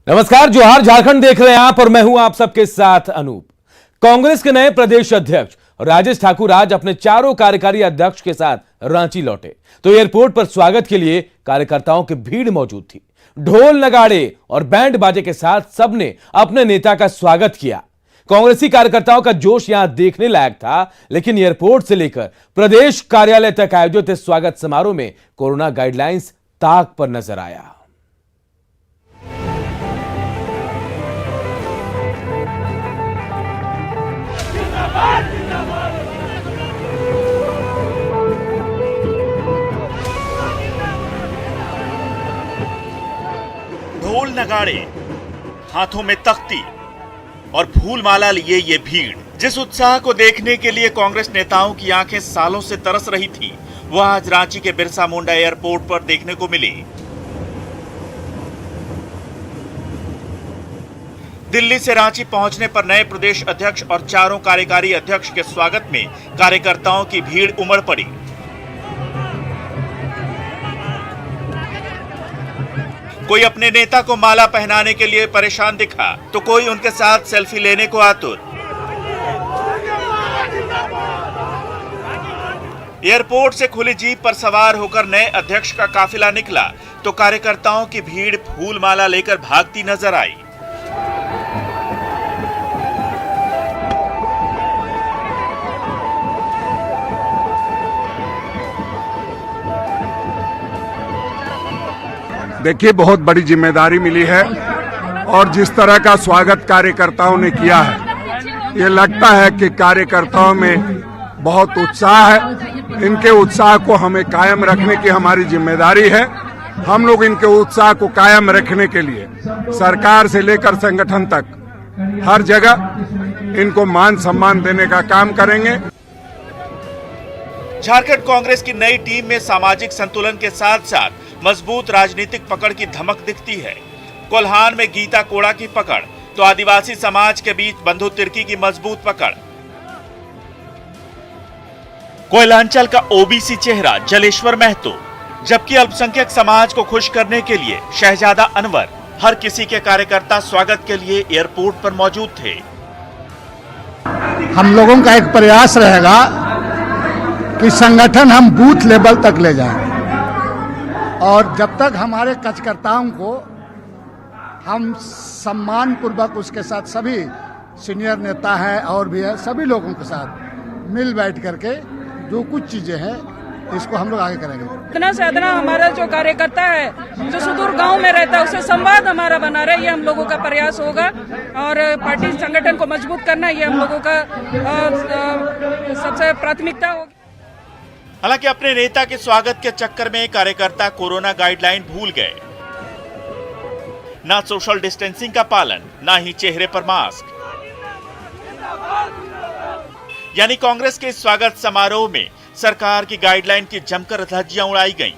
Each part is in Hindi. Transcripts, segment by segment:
नमस्कार, जोहार। झारखंड देख रहे हैं आप और मैं हूं आप सबके साथ अनूप। कांग्रेस के नए प्रदेश अध्यक्ष राजेश ठाकुर आज अपने चारों कार्यकारी अध्यक्ष के साथ रांची लौटे तो एयरपोर्ट पर स्वागत के लिए कार्यकर्ताओं की भीड़ मौजूद थी। ढोल नगाड़े और बैंड बाजे के साथ सबने अपने नेता का स्वागत किया। कांग्रेसी कार्यकर्ताओं का जोश यहां देखने लायक था, लेकिन एयरपोर्ट से लेकर प्रदेश कार्यालय तक आयोजित इस स्वागत समारोह में कोरोना गाइडलाइंस ताक पर नजर आया। ढोल नगाड़े, हाथों में तख्ती और फूल माला लिए ये भीड़, जिस उत्साह को देखने के लिए कांग्रेस नेताओं की आंखें सालों से तरस रही थी, वह आज रांची के बिरसा मुंडा एयरपोर्ट पर देखने को मिली। दिल्ली से रांची पहुंचने पर नए प्रदेश अध्यक्ष और चारों कार्यकारी अध्यक्ष के स्वागत में कार्यकर्ताओं की भीड़ उमड़ पड़ी। कोई अपने नेता को माला पहनाने के लिए परेशान दिखा तो कोई उनके साथ सेल्फी लेने को आतुर। एयरपोर्ट से खुली जीप पर सवार होकर नए अध्यक्ष का काफिला निकला तो कार्यकर्ताओं की भीड़ फूल माला लेकर भागती नजर आई। देखिए, बहुत बड़ी जिम्मेदारी मिली है और जिस तरह का स्वागत कार्यकर्ताओं ने किया है, ये लगता है कि कार्यकर्ताओं में बहुत उत्साह है। इनके उत्साह को हमें कायम रखने की हमारी जिम्मेदारी है। हम लोग इनके उत्साह को कायम रखने के लिए सरकार से लेकर संगठन तक हर जगह इनको मान सम्मान देने का काम करेंगे। झारखंड कांग्रेस की नई टीम में सामाजिक संतुलन के साथ साथ मजबूत राजनीतिक पकड़ की धमक दिखती है। कोल्हान में गीता कोड़ा की पकड़ तो आदिवासी समाज के बीच बंधु तिर्की की मजबूत पकड़। कोयलांचल का ओबीसी चेहरा जलेश्वर महतो, जबकि अल्पसंख्यक समाज को खुश करने के लिए शहजादा अनवर। हर किसी के कार्यकर्ता स्वागत के लिए एयरपोर्ट पर मौजूद थे। हम लोगों का एक प्रयास रहेगा कि संगठन हम बूथ लेवल तक ले जाएं और जब तक हमारे कार्यकर्ताओं को हम सम्मान पूर्वक उसके साथ सभी सीनियर नेता है और भी है, सभी लोगों के साथ मिल बैठ करके जो कुछ चीजें हैं इसको हम लोग आगे करेंगे। इतना से इतना हमारा जो कार्यकर्ता है जो सुदूर गांव में रहता है उससे संवाद हमारा बना रहे, ये हम लोगों का प्रयास होगा और पार्टी संगठन को मजबूत करना ये हम लोगों का सबसे प्राथमिकता होगी। हालांकि अपने नेता के स्वागत के चक्कर में कार्यकर्ता कोरोना गाइडलाइन भूल गए। ना सोशल डिस्टेंसिंग का पालन, ना ही चेहरे पर मास्क। यानी कांग्रेस के स्वागत समारोह में सरकार की गाइडलाइन की जमकर धज्जियां उड़ाई गईं।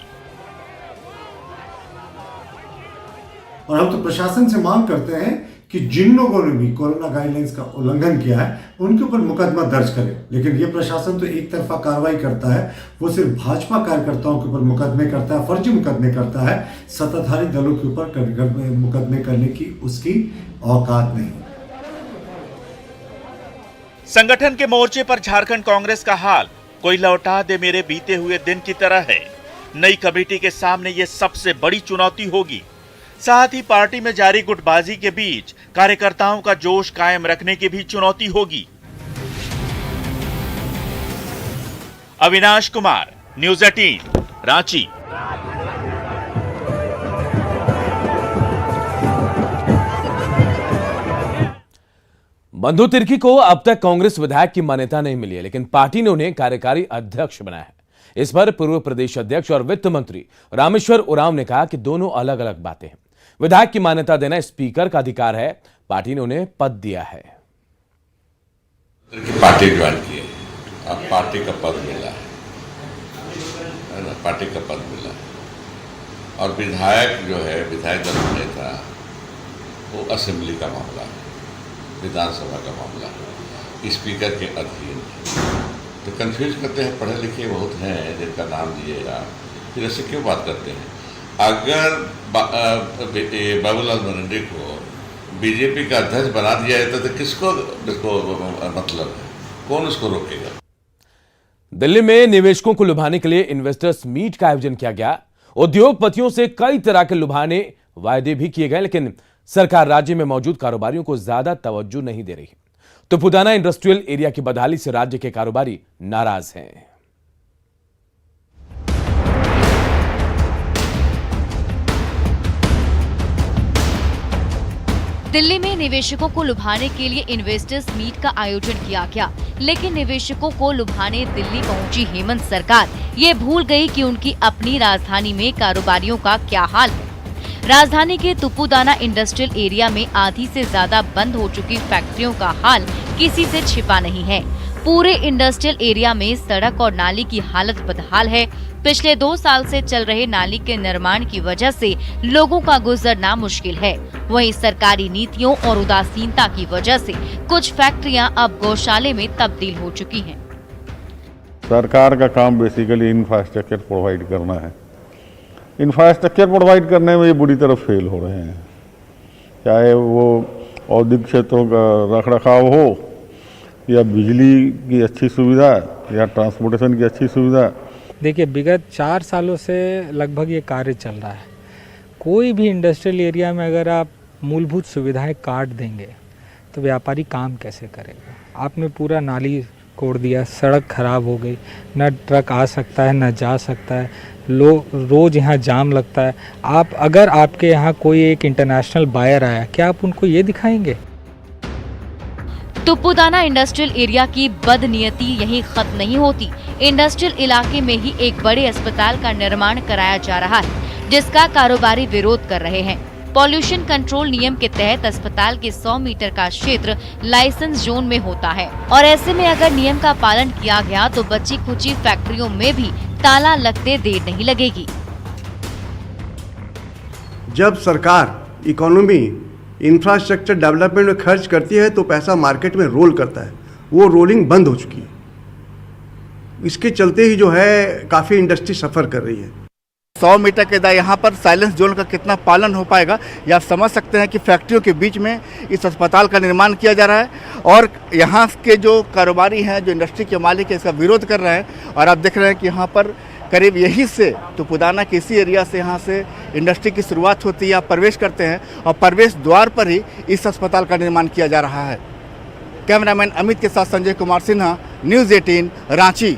और हम तो प्रशासन से मांग करते हैं कि जिन लोगों ने भी कोरोना गाइडलाइंस का उल्लंघन किया है उनके ऊपर मुकदमा दर्ज करें। लेकिन ये प्रशासन तो एक तरफा कार्रवाई करता है, वो सिर्फ भाजपा कार्यकर्ताओं के ऊपर मुकदमे करता है, फर्जी मुकदमे करता है। सत्ताधारी दलों के ऊपर मुकदमे करने की उसकी औकात नहीं। संगठन के मोर्चे पर झारखंड कांग्रेस का हाल कोई लौटा दे मेरे बीते हुए दिन की तरह है। नई कमेटी के सामने ये सबसे बड़ी चुनौती होगी। साथ ही पार्टी में जारी गुटबाजी के बीच कार्यकर्ताओं का जोश कायम रखने की भी चुनौती होगी। अविनाश कुमार, न्यूज़ 18, रांची। बंधु तिर्की को अब तक कांग्रेस विधायक की मान्यता नहीं मिली है, लेकिन पार्टी ने उन्हें कार्यकारी अध्यक्ष बनाया है। इस पर पूर्व प्रदेश अध्यक्ष और वित्त मंत्री रामेश्वर उरांव ने कहा कि दोनों अलग अलग बातें हैं। विधायक की मान्यता देना स्पीकर का अधिकार है, पार्टी ने उन्हें पद दिया है। पार्टी ज्वाइन की है, अब पार्टी का पद मिला है ना, पार्टी का पद मिला है। और विधायक जो है, विधायक दल नेता, वो असेंबली का मामला है, विधानसभा का मामला है, स्पीकर के अधीन। तो कंफ्यूज करते हैं, पढ़े लिखे बहुत हैं जिनका नाम दिएगा, फिर ऐसे क्यों बात करते हैं। अगर बाबूलाल मरांडी को बीजेपी का अध्यक्ष बना दिया जाता तो किसको मतलब है, कौन उसको रोकेगा? दिल्ली में निवेशकों को लुभाने के लिए इन्वेस्टर्स मीट का आयोजन किया गया। उद्योगपतियों से कई तरह के लुभाने वायदे भी किए गए, लेकिन सरकार राज्य में मौजूद कारोबारियों को ज्यादा तवज्जो नहीं दे रही। तुपुदाना इंडस्ट्रियल एरिया की बदहाली से राज्य के कारोबारी नाराज हैं। दिल्ली में निवेशकों को लुभाने के लिए इन्वेस्टर्स मीट का आयोजन किया गया, लेकिन निवेशकों को लुभाने दिल्ली पहुंची हेमंत सरकार ये भूल गई कि उनकी अपनी राजधानी में कारोबारियों का क्या हाल है। राजधानी के तुपुदाना इंडस्ट्रियल एरिया में आधी से ज्यादा बंद हो चुकी फैक्ट्रियों का हाल किसी से छिपा नहीं है। पूरे इंडस्ट्रियल एरिया में सड़क और नाली की हालत बदहाल है। पिछले 2 साल से चल रहे नाली के निर्माण की वजह से लोगों का गुजरना मुश्किल है। वहीं सरकारी नीतियों और उदासीनता की वजह से कुछ फैक्ट्रियां अब गौशाले में तब्दील हो चुकी हैं। सरकार का काम बेसिकली इंफ्रास्ट्रक्चर प्रोवाइड करना है। इंफ्रास्ट्रक्चर प्रोवाइड करने में ये बुरी तरह फेल हो रहे हैं, चाहे वो औद्योगिक क्षेत्रों का रखरखाव हो या बिजली की अच्छी सुविधा या ट्रांसपोर्टेशन की अच्छी सुविधा। देखिए, विगत 4 सालों से लगभग ये कार्य चल रहा है। कोई भी इंडस्ट्रियल एरिया में अगर आप मूलभूत सुविधाएं काट देंगे तो व्यापारी काम कैसे करेगा? आपने पूरा नाली कोड़ दिया, सड़क खराब हो गई, न ट्रक आ सकता है न जा सकता है, रोज यहाँ जाम लगता है। आप अगर आपके यहाँ कोई एक इंटरनेशनल बायर आया, क्या आप उनको ये दिखाएंगे? तुपुदाना इंडस्ट्रियल एरिया की बदनीयती यहीं खत्म नहीं होती। इंडस्ट्रियल इलाके में ही एक बड़े अस्पताल का निर्माण कराया जा रहा है, जिसका कारोबारी विरोध कर रहे हैं। पॉल्यूशन कंट्रोल नियम के तहत अस्पताल के 100 मीटर का क्षेत्र लाइसेंस जोन में होता है और ऐसे में अगर नियम का पालन किया गया तो बची खुची फैक्ट्रियों में भी ताला लगते देर नहीं लगेगी। जब सरकार इकोनॉमी इंफ्रास्ट्रक्चर डेवलपमेंट में खर्च करती है तो पैसा मार्केट में रोल करता है, वो रोलिंग बंद हो चुकी है। इसके चलते ही जो है काफ़ी इंडस्ट्री सफ़र कर रही है। 100 मीटर के यहाँ पर साइलेंस जोन का कितना पालन हो पाएगा, या आप समझ सकते हैं कि फैक्ट्रियों के बीच में इस अस्पताल का निर्माण किया जा रहा है और यहाँ के जो कारोबारी हैं, जो इंडस्ट्री के मालिक हैं, इसका विरोध कर रहे हैं। और आप देख रहे हैं कि यहाँ पर करीब यही से तुपुदाना के इसी एरिया से यहाँ से इंडस्ट्री की शुरुआत होती है। आप प्रवेश करते हैं और प्रवेश द्वार पर ही इस अस्पताल का निर्माण किया जा रहा है। कैमरामैन अमित के साथ संजय कुमार सिन्हा, न्यूज़ 18 रांची।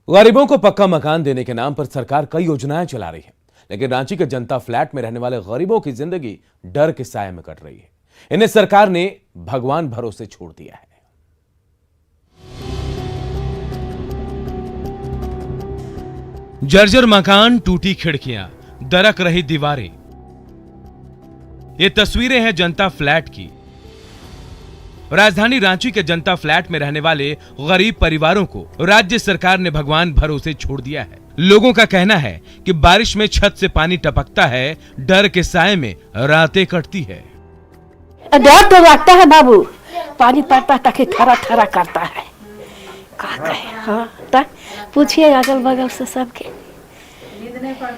गरीबों को पक्का मकान देने के नाम पर सरकार कई योजनाएं चला रही है, लेकिन रांची के जनता फ्लैट में रहने वाले गरीबों की जिंदगी डर के साए में कट रही है। इन्हें सरकार ने भगवान भरोसे छोड़ दिया है। जर्जर मकान, टूटी खिड़कियां, दरक रही दीवारें, ये तस्वीरें हैं जनता फ्लैट की। राजधानी रांची के जनता फ्लैट में रहने वाले गरीब परिवारों को राज्य सरकार ने भगवान भरोसे छोड़ दिया है। लोगों का कहना है कि बारिश में छत से पानी टपकता है, डर के साए में रातें कटती है। डर तो लगता है बाबू, पानी पड़ता ताकि थरा थरा करता है। हाँ, पूछिए अगल बगल से सबके।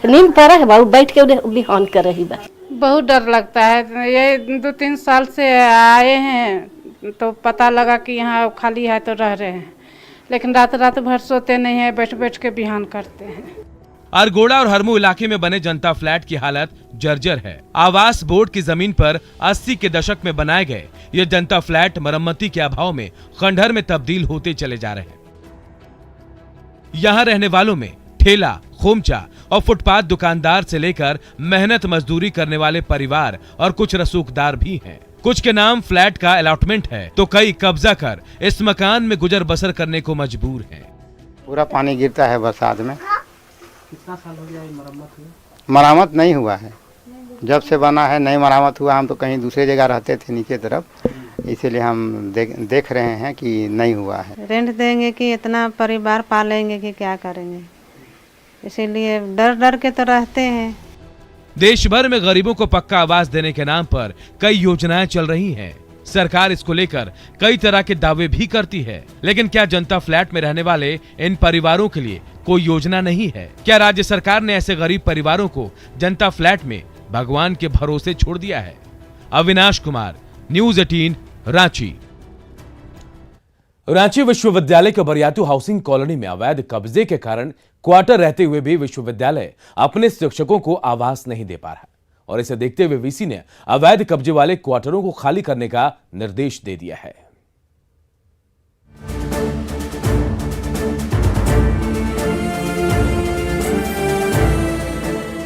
नींद पड़ा है बाबू, बैठ के बिहान कर रही बा। बहुत डर लगता है। ये 2-3 साल से आए हैं तो पता लगा कि यहाँ खाली है तो रह रहे हैं, लेकिन रात भर सोते नहीं है, बैठ बैठ के बिहान करते हैं। अरगोड़ा और हरमू इलाके में बने जनता फ्लैट की हालत जर्जर है। आवास बोर्ड की जमीन पर 80 के दशक में बनाए गए ये जनता फ्लैट मरम्मती के अभाव में खंडहर में तब्दील होते चले जा रहे हैं। यहाँ रहने वालों में ठेला, खोमचा और फुटपाथ दुकानदार से लेकर मेहनत मजदूरी करने वाले परिवार और कुछ रसूखदार भी हैं। कुछ के नाम फ्लैट का अलॉटमेंट है तो कई कब्जा कर इस मकान में गुजर बसर करने को मजबूर हैं। पूरा पानी गिरता है बरसात में। कितना साल हो गया मरम्मत हुआ? मरम्मत नहीं हुआ है, जब से बना है नहीं मरम्मत हुआ। हम तो कहीं दूसरे जगह रहते थे नीचे तरफ, इसीलिए हम देख रहे हैं कि नहीं हुआ है। रेंट देंगे कि इतना परिवार पालेंगे कि क्या करेंगे, इसीलिए डर के तो रहते हैं। देश भर में गरीबों को पक्का आवास देने के नाम पर कई योजनाएं चल रही हैं। सरकार इसको लेकर कई तरह के दावे भी करती है, लेकिन क्या जनता फ्लैट में रहने वाले इन परिवारों के लिए कोई योजना नहीं है? क्या राज्य सरकार ने ऐसे गरीब परिवारों को जनता फ्लैट में भगवान के भरोसे छोड़ दिया है? अविनाश कुमार, न्यूज़ 18, रांची। रांची विश्वविद्यालय के बरियातू हाउसिंग कॉलोनी में अवैध कब्जे के कारण क्वार्टर रहते हुए भी विश्वविद्यालय अपने शिक्षकों को आवास नहीं दे पा रहा और इसे देखते हुए वीसी ने अवैध कब्जे वाले क्वार्टरों को खाली करने का निर्देश दे दिया है।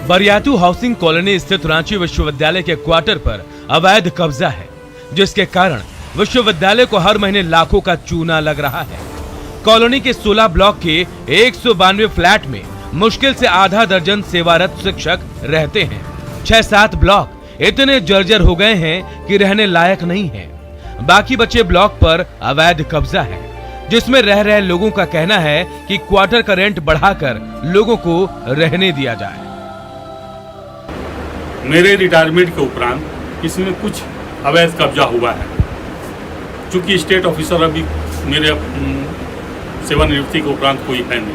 बरियातू हाउसिंग कॉलोनी स्थित रांची विश्वविद्यालय के क्वार्टर पर अवैध कब्जा है, जिसके कारण विश्वविद्यालय को हर महीने लाखों का चूना लग रहा है। कॉलोनी के 16 ब्लॉक के 192 फ्लैट में मुश्किल से आधा दर्जन सेवारत शिक्षक रहते हैं। 6-7 ब्लॉक इतने जर्जर हो गए हैं कि रहने लायक नहीं हैं। बाकी बचे ब्लॉक पर अवैध कब्जा है, जिसमें रह रहे लोगों का कहना है कि क्वार्टर का रेंट बढ़ाकर लोगों को रहने दिया जाए। मेरे रिटायरमेंट के उपरांत इसमें कुछ अवैध कब्जा हुआ है। चूंकि स्टेट ऑफिसर अभी मेरे सेवानिवृत्ति के उपरांत कोई है नहीं,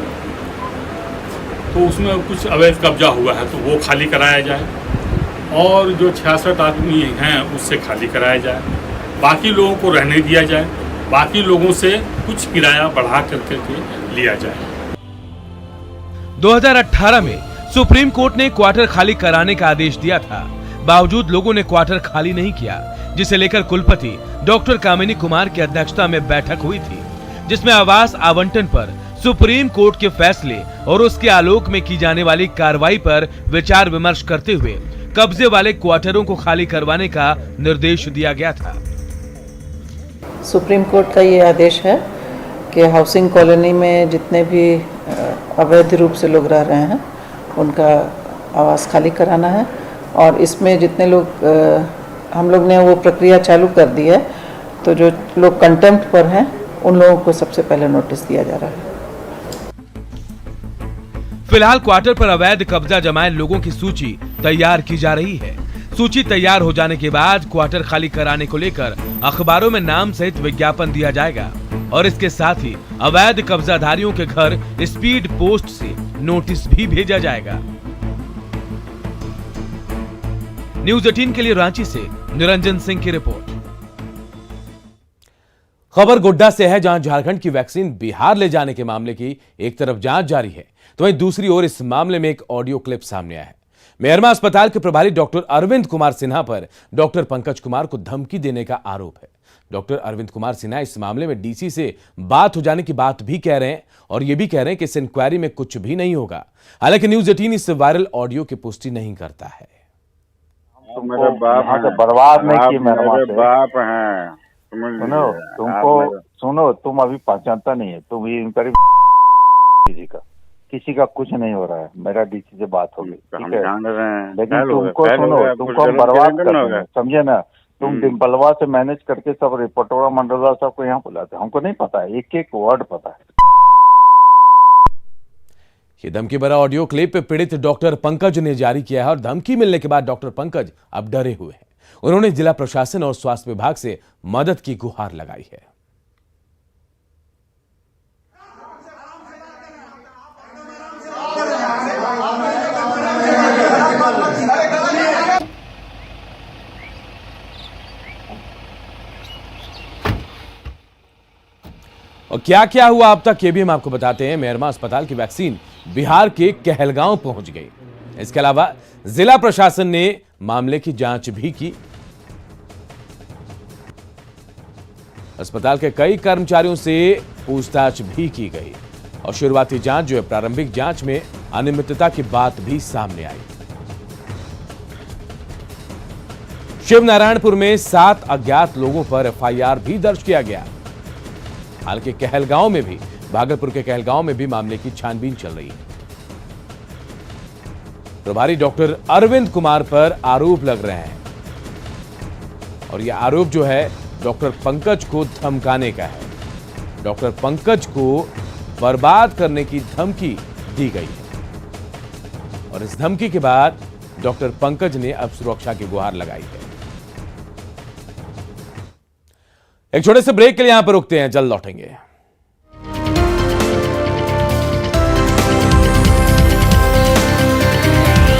तो उसमें कुछ अवैध कब्जा हुआ है, तो वो खाली कराया जाए और जो 66 आदमी हैं उससे खाली कराया जाए, बाकी लोगों को रहने दिया जाए, बाकी लोगों से कुछ किराया बढ़ा करके लिया जाए। 2018 में सुप्रीम कोर्ट ने क्वार्टर खाली कराने का आदेश दिया था, बावजूद लोगों ने क्वार्टर खाली नहीं किया, जिसे लेकर कुलपति डॉक्टर कामिनी कुमार की अध्यक्षता में बैठक हुई थी, जिसमें आवास आवंटन पर सुप्रीम कोर्ट के फैसले और उसके आलोक में की जाने वाली कार्रवाई पर विचार विमर्श करते हुए कब्जे वाले क्वार्टरों को खाली करवाने का निर्देश दिया गया था। सुप्रीम कोर्ट का ये आदेश है कि हाउसिंग कॉलोनी में जितने भी अवैध रूप से लोग रह रहे हैं उनका आवास खाली कराना है, और इसमें जितने लोग हम लोग ने वो प्रक्रिया चालू कर दी है, तो जो लोग कंटेम्प्ट पर हैं उन लोगों को सबसे पहले नोटिस दिया जा रहा है। फिलहाल क्वार्टर पर अवैध कब्जा जमाए लोगों की सूची तैयार की जा रही है। सूची तैयार हो जाने के बाद क्वार्टर खाली कराने को लेकर अखबारों में नाम सहित विज्ञापन दिया जाएगा और इसके साथ ही अवैध कब्जाधारियों के घर स्पीड पोस्ट से नोटिस भी भेजा जाएगा। न्यूज़ 18 के लिए रांची से निरंजन सिंह की रिपोर्ट। खबर गोड्डा से है, जहां झारखंड की वैक्सीन बिहार ले जाने के मामले की एक तरफ जांच जारी है, तो वहीं दूसरी ओर इस मामले में एक ऑडियो क्लिप सामने आया है। मेहरमा अस्पताल के प्रभारी डॉक्टर अरविंद कुमार सिन्हा पर डॉक्टर पंकज कुमार को धमकी देने का आरोप है। डॉक्टर अरविंद कुमार सिन्हा इस मामले में डीसी से बात हो जाने की बात भी कह रहे हैं और यह भी कह रहे हैं कि इस इंक्वायरी में कुछ भी नहीं होगा। हालांकि न्यूज़ 18 इस वायरल ऑडियो की पुष्टि नहीं करता है। तो मेरे बाप हैं, बर्बाद नहीं की मेरे बाप हैं। सुनो तुम अभी पहचानता नहीं है, तुम ये इंक्वायरी किसी का कुछ नहीं हो रहा है। मेरा डीसी से बात होगी, ठीक है, लेकिन तुमको सुनो, तुमको हम बर्बाद कर देंगे, समझे ना। तुम डिम्पलवा से मैनेज करके सब रिपोर्टरा मंडलवा सबको यहाँ बुलाते, हमको नहीं पता है, एक एक वर्ड पता है। ये धमकी भरा ऑडियो क्लिप पीड़ित डॉक्टर पंकज ने जारी किया है और धमकी मिलने के बाद डॉक्टर पंकज अब डरे हुए हैं। उन्होंने जिला प्रशासन और स्वास्थ्य विभाग से मदद की गुहार लगाई है। और क्या क्या हुआ अब तक ये भी हम आपको बताते हैं। मेहरमा अस्पताल की वैक्सीन बिहार के कहलगांव पहुंच गई। इसके अलावा जिला प्रशासन ने मामले की जांच भी की। अस्पताल के कई कर्मचारियों से पूछताछ भी की गई और शुरुआती जांच जो है, प्रारंभिक जांच में अनियमितता की बात भी सामने आई। शिवनारायणपुर में 7 अज्ञात लोगों पर एफआईआर भी दर्ज किया गया। हालांकि कहलगांव में भी, भागलपुर के कहलगांव में भी मामले की छानबीन चल रही है। प्रभारी डॉक्टर अरविंद कुमार पर आरोप लग रहे हैं और यह आरोप जो है डॉक्टर पंकज को धमकाने का है। डॉक्टर पंकज को बर्बाद करने की धमकी दी गई है और इस धमकी के बाद डॉक्टर पंकज ने अब सुरक्षा की गुहार लगाई है। एक छोटे से ब्रेक के लिए यहां पर रुकते हैं, जल्द लौटेंगे।